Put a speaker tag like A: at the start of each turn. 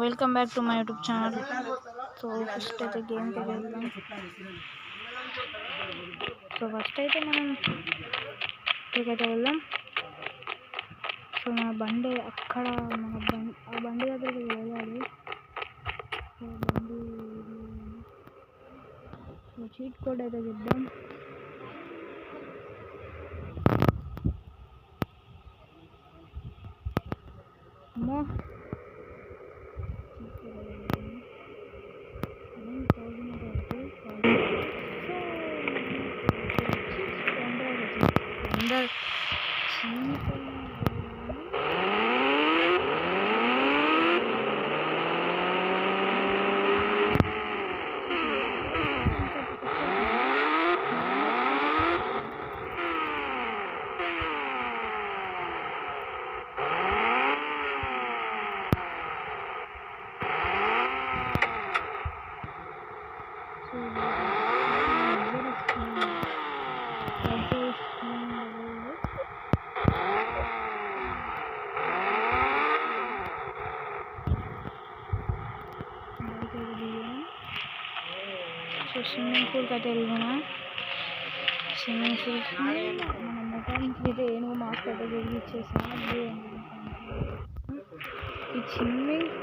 A: Welcome back to my YouTube channel. So first అయితే గేమ్కి వెళ్దాం. So first అయితే మనం ఇక్కడికైతే వెళ్దాం. సో మన బండి అక్కడ ఆ బండి దగ్గరికి వెళ్ళాలి. సో బండి చీట్ కోడ్ అయితే చెప్దాం. అమ్మో సో స్విమ్మింగ్ పూల్కి అయితే వెళ్తున్నాం. స్విమ్మింగ్ పూల్కి మన మొత్తానికి అయితే ఏనుగు మాస్క్ అయితే తిరిగి ఇచ్చేసాను. ఈ స్విమ్మింగ్